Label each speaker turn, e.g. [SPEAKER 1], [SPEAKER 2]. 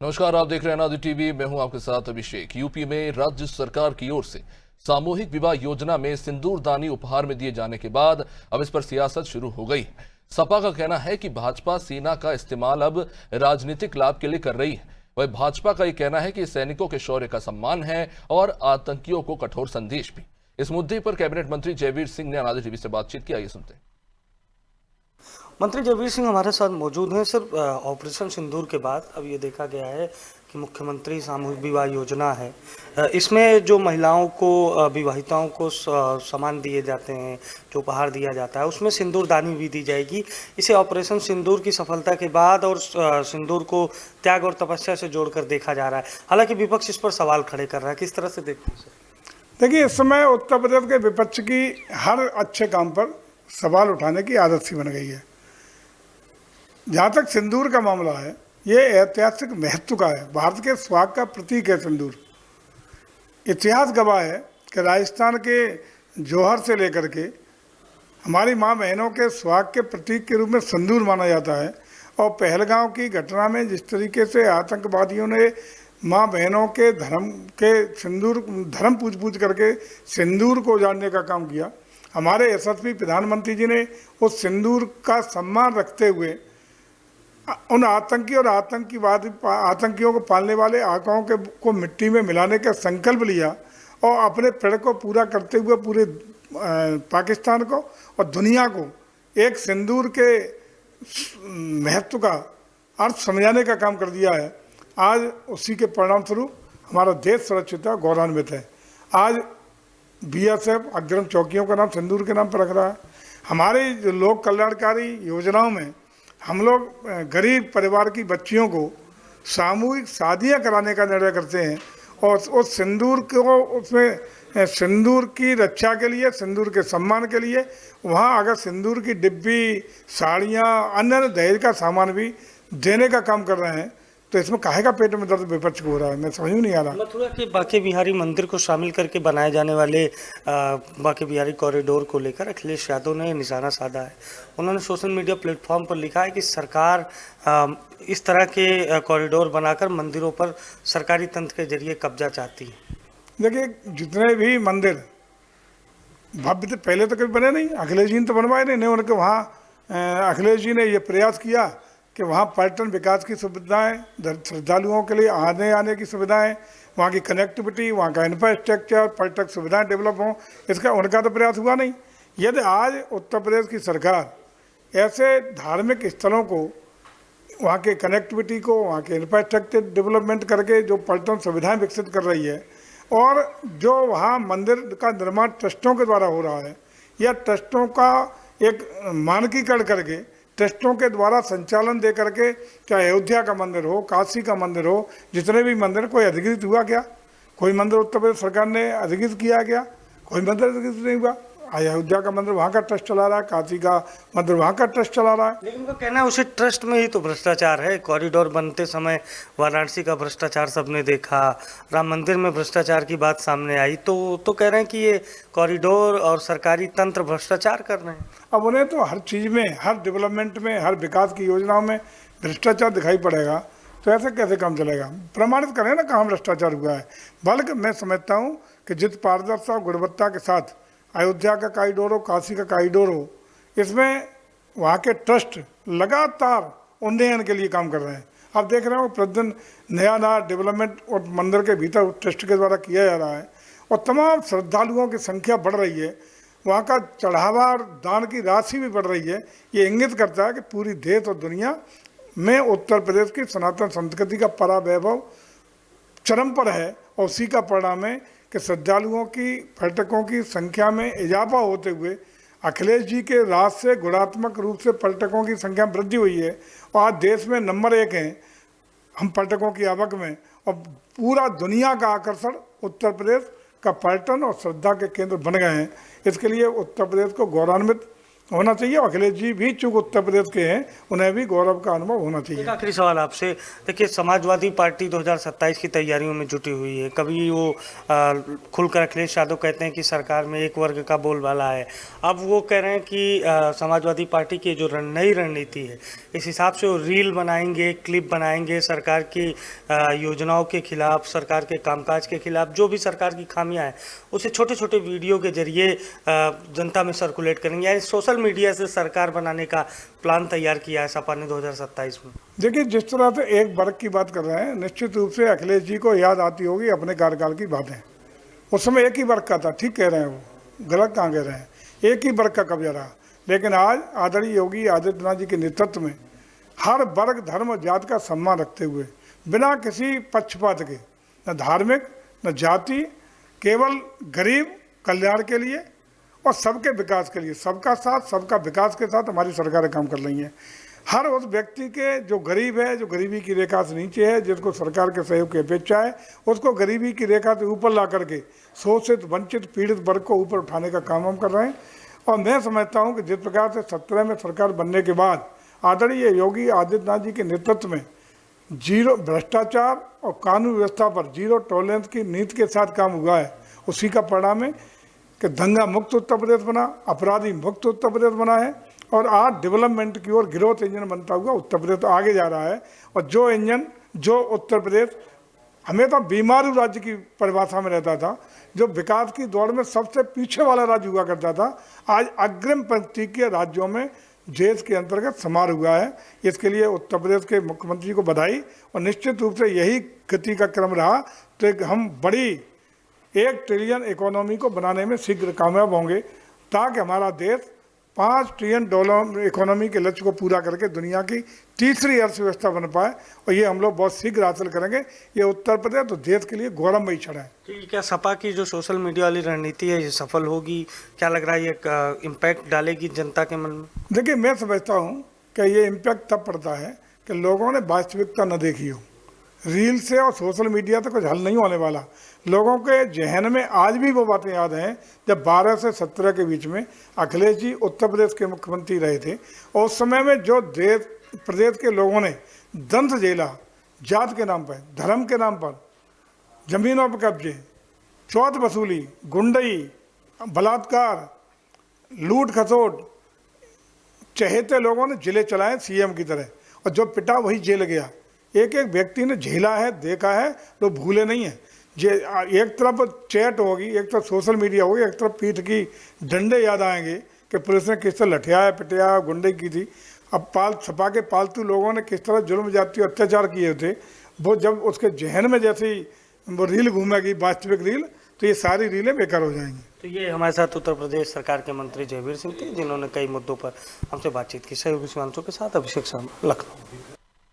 [SPEAKER 1] नमस्कार, आप देख रहे हैं अनादि टीवी। मैं हूं आपके साथ अभिषेक। यूपी में राज्य सरकार की ओर से सामूहिक विवाह योजना में सिंदूर दानी उपहार में दिए जाने के बाद अब इस पर सियासत शुरू हो गई है। सपा का कहना है कि भाजपा सेना का इस्तेमाल अब राजनीतिक लाभ के लिए कर रही है। वही भाजपा का ये कहना है कि सैनिकों के शौर्य का सम्मान है और आतंकियों को कठोर संदेश भी। इस मुद्दे पर कैबिनेट मंत्री जयवीर सिंह ने अनादि टीवी से बातचीत की। आइए सुनते हैं।
[SPEAKER 2] मंत्री जयवीर सिंह हमारे साथ मौजूद हैं। सर, ऑपरेशन सिंदूर के बाद अब ये देखा गया है कि मुख्यमंत्री सामूहिक विवाह योजना है, इसमें जो महिलाओं को, विवाहिताओं को सामान दिए जाते हैं, जो उपहार दिया जाता है, उसमें सिंदूर दानी भी दी जाएगी। इसे ऑपरेशन सिंदूर की सफलता के बाद और सिंदूर को त्याग और तपस्या से जोड़कर देखा जा रहा है। हालांकि विपक्ष इस पर सवाल खड़े कर रहा है, किस तरह से देखते हैं सर?
[SPEAKER 3] देखिए, इस समय उत्तर प्रदेश के विपक्ष की हर अच्छे काम पर सवाल उठाने की आदत सी बन गई है। जहाँ तक सिंदूर का मामला है, ये ऐतिहासिक महत्व का है। भारत के स्वाग का प्रतीक है सिंदूर। इतिहास गवाह है कि राजस्थान के जौहर से लेकर के हमारी माँ बहनों के स्वाग के प्रतीक के रूप में सिंदूर माना जाता है। और पहलगांव की घटना में जिस तरीके से आतंकवादियों ने माँ बहनों के धर्म पूछ करके सिंदूर को उजाड़ने का काम किया, हमारे यशस्वी प्रधानमंत्री जी ने उस सिंदूर का सम्मान रखते हुए उन आतंकी और आतंकियों को पालने वाले आकाओं को मिट्टी में मिलाने का संकल्प लिया और अपने प्रण को पूरा करते हुए पूरे पाकिस्तान को और दुनिया को एक सिंदूर के महत्व का अर्थ समझाने का काम कर दिया है। आज उसी के परिणाम स्वरूप हमारा देश सुरक्षित है, गौरवान्वित है। आज BSF अग्रिम चौकियों का नाम सिंदूर के नाम पर रख रहा है। हमारे जो लोक कल्याणकारी योजनाओं में हम लोग गरीब परिवार की बच्चियों को सामूहिक शादियां कराने का निर्णय करते हैं और उस सिंदूर को, उसमें सिंदूर की रक्षा के लिए, सिंदूर के सम्मान के लिए वहाँ अगर सिंदूर की डिब्बी, साड़ियाँ, अन्य दहेज का सामान भी देने का काम कर रहे हैं, तो इसमें काहे का पेट में दर्द विपक्ष को हो रहा है, मैं समझ में नहीं आ रहा।
[SPEAKER 2] मथुरा के बांके बिहारी मंदिर को शामिल करके बनाए जाने वाले बांके बिहारी कॉरिडोर को लेकर अखिलेश यादव ने निशाना साधा है। उन्होंने सोशल मीडिया प्लेटफॉर्म पर लिखा है कि सरकार इस तरह के कॉरिडोर बनाकर मंदिरों पर सरकारी तंत्र के जरिए कब्जा चाहती है।
[SPEAKER 3] देखिए, जितने भी मंदिर भव्य थे पहले तो कभी बने नहीं, अखिलेश जी ने तो बनवाए नहीं। उनके वहाँ अखिलेश जी ने ये प्रयास किया कि वहाँ पर्यटन विकास की सुविधाएं, श्रद्धालुओं के लिए आने की सुविधाएं, वहाँ की कनेक्टिविटी, वहाँ का इंफ्रास्ट्रक्चर, पर्यटक सुविधाएं डेवलप हों, इसका उनका तो प्रयास हुआ नहीं। यदि आज उत्तर प्रदेश की सरकार ऐसे धार्मिक स्थलों को, वहाँ के कनेक्टिविटी को, वहाँ के इंफ्रास्ट्रक्चर डेवलपमेंट करके जो पर्यटन सुविधाएँ विकसित कर रही है और जो वहाँ मंदिर का निर्माण ट्रस्टों के द्वारा हो रहा है या ट्रस्टों का एक मानकीकरण करके ट्रस्टों के द्वारा संचालन दे करके, चाहे अयोध्या का मंदिर हो, काशी का मंदिर हो, जितने भी मंदिर, कोई अधिकृत हुआ क्या? कोई मंदिर उत्तर प्रदेश सरकार ने अधिकृत किया क्या? कोई मंदिर अधिकृत नहीं हुआ। अयोध्या का मंदिर वहाँ का ट्रस्ट चला रहा है, काशी का मंदिर वहाँ का ट्रस्ट चला रहा है।
[SPEAKER 2] लेकिन उनका कहना है उसी ट्रस्ट में ही तो भ्रष्टाचार है। कॉरिडोर बनते समय वाराणसी का भ्रष्टाचार सबने देखा, राम मंदिर में भ्रष्टाचार की बात सामने आई, तो कह रहे हैं कि ये कॉरिडोर और सरकारी तंत्र भ्रष्टाचार कर रहे हैं।
[SPEAKER 3] अब उन्हें तो हर चीज़ में, हर डेवलपमेंट में, हर विकास की योजनाओं में भ्रष्टाचार दिखाई पड़ेगा, तो ऐसे कैसे काम चलेगा? प्रमाणित करें ना कहाँ भ्रष्टाचार हुआ है। बल्कि मैं समझता हूँ कि जिस पारदर्शिता और गुणवत्ता के साथ अयोध्या का कॉरिडोर हो, काशी का कॉरिडोर हो, इसमें वहाँ के ट्रस्ट लगातार उन्नयन के लिए काम कर रहे हैं। आप देख रहे हो प्रतिदिन नया डेवलपमेंट और मंदिर के भीतर ट्रस्ट के द्वारा किया जा रहा है और तमाम श्रद्धालुओं की संख्या बढ़ रही है, वहाँ का चढ़ावा और दान की राशि भी बढ़ रही है। ये इंगित करता है कि पूरी देश और दुनिया में उत्तर प्रदेश की सनातन संस्कृति का परावैभव चरम पर है और उसी का परिणाम है कि श्रद्धालुओं की, पर्यटकों की संख्या में इजाफा होते हुए अखिलेश जी के राज से गुणात्मक रूप से पर्यटकों की संख्या में वृद्धि हुई है और आज देश में नंबर 1 हैं हम पर्यटकों की आवक में, और पूरा दुनिया का आकर्षण उत्तर प्रदेश का पर्यटन और श्रद्धा के केंद्र बन गए हैं। इसके लिए उत्तर प्रदेश को गौरवान्वित होना चाहिए। अखिलेश जी भी चूंकि उत्तर प्रदेश के हैं, उन्हें भी गौरव का अनुभव होना चाहिए।
[SPEAKER 2] एक आखिरी सवाल आपसे, देखिए समाजवादी पार्टी 2027 की तैयारियों में जुटी हुई है। कभी वो खुलकर अखिलेश यादव कहते हैं कि सरकार में एक वर्ग का बोलबाला है, अब वो कह रहे हैं कि समाजवादी पार्टी की जो नई रणनीति है, इस हिसाब से वो रील बनाएंगे, क्लिप बनाएंगे सरकार की योजनाओं के खिलाफ, सरकार के कामकाज के खिलाफ, जो भी सरकार की खामियां हैं उसे छोटे छोटे वीडियो के जरिए जनता में सर्कुलेट करेंगे, यानी सोशल मीडिया से सरकार बनाने का प्लान तैयार किया है सपा ने 2027 में।
[SPEAKER 3] देखिए, जिस तरह से एक वर्ग की बात कर रहे हैं, निश्चित रूप से अखिलेश जी को याद आती होगी अपने कार्यकाल की बातें। उस समय एक ही वर्ग का था, ठीक कह रहे हैं, वो गलत कहाँ कह रहे हैं, एक ही वर्ग का कब्जा रहा। लेकिन आज आदरणीय योगी आदित्यनाथ जी के नेतृत्व में हर वर्ग, धर्म और जात का सम्मान रखते हुए, बिना किसी पक्षपात के, न धार्मिक न जाति, केवल गरीब कल्याण के लिए और सबके विकास के लिए, सबका साथ सबका विकास के साथ हमारी सरकारें काम कर रही हैं। हर उस व्यक्ति के जो गरीब है, जो गरीबी की रेखा से नीचे है, जिसको सरकार के सहयोग की अपेक्षा है, उसको गरीबी की रेखा से ऊपर ला करके शोषित, वंचित, पीड़ित वर्ग को ऊपर उठाने का काम हम कर रहे हैं। और मैं समझता हूँ कि जिस प्रकार से 17 में सरकार बनने के बाद आदरणीय योगी आदित्यनाथ जी के नेतृत्व में जीरो भ्रष्टाचार और कानून व्यवस्था पर जीरो टॉलरेंस की नीति के साथ काम हुआ है, उसी का परिणाम है कि दंगा मुक्त उत्तर प्रदेश बना, अपराधी मुक्त उत्तर प्रदेश बना है। और आज डेवलपमेंट की ओर ग्रोथ इंजन बनता हुआ उत्तर प्रदेश तो आगे जा रहा है। और जो इंजन, जो उत्तर प्रदेश हमेशा बीमारू राज्य की परिभाषा में रहता था, जो विकास की दौड़ में सबसे पीछे वाला राज्य हुआ करता था, आज अग्रिम पंक्ति के राज्यों में देश के अंतर्गत समार हुआ है। इसके लिए उत्तर प्रदेश के मुख्यमंत्री को बधाई। और निश्चित रूप से यही गति का क्रम रहा तो हम बड़ी 1 ट्रिलियन इकोनॉमी को बनाने में शीघ्र कामयाब होंगे, ताकि हमारा देश $5 ट्रिलियन इकोनॉमी के लक्ष्य को पूरा करके दुनिया की तीसरी अर्थव्यवस्था बन पाए। और ये हम लोग बहुत शीघ्र हासिल करेंगे। ये उत्तर प्रदेश तो देश के लिए गौरवमयी क्षण है।
[SPEAKER 2] क्या सपा की जो सोशल मीडिया वाली रणनीति है ये सफल होगी? क्या लग रहा है ये इम्पैक्ट डालेगी जनता के मन में? देखिए,
[SPEAKER 3] मैं समझता हूँ कि ये इम्पैक्ट तब पड़ता है कि लोगों ने वास्तविकता न देखी हो। रील से और सोशल मीडिया से कुछ हल नहीं होने वाला। लोगों के जहन में आज भी वो बातें याद हैं जब 12 से 17 के बीच में अखिलेश जी उत्तर प्रदेश के मुख्यमंत्री रहे थे, और उस समय में जो देश प्रदेश के लोगों ने दंत झेला, जात के नाम पर, धर्म के नाम पर, जमीनों पर कब्जे, चौथ वसूली, गुंडई, बलात्कार, लूट खसोट, चहेते लोगों ने जिले चलाए सीएम की तरह, और जो पिटा वही जेल गया। एक एक व्यक्ति ने झेला है, देखा है, तो भूले नहीं है। एक तरफ चैट होगी, एक तरफ सोशल मीडिया होगी, एक तरफ पीठ की डंडे याद आएंगे कि पुलिस ने किस तरह लठियाया, पिटाया, गुंडे की थी। अब सपा के पालतू लोगों ने किस तरह जुल्म जाति और अत्याचार किए थे, वो जब उसके जहन में जैसे ही वो रील घूमेगी, वास्तविक रील, तो ये सारी रीलें बेकार हो जाएंगी।
[SPEAKER 2] तो ये हमारे साथ उत्तर प्रदेश सरकार के मंत्री जयवीर सिंह थे, जिन्होंने कई मुद्दों पर हमसे बातचीत की। सहयोगी शिवांशु के साथ अभिषेक शर्मा, लखनऊ।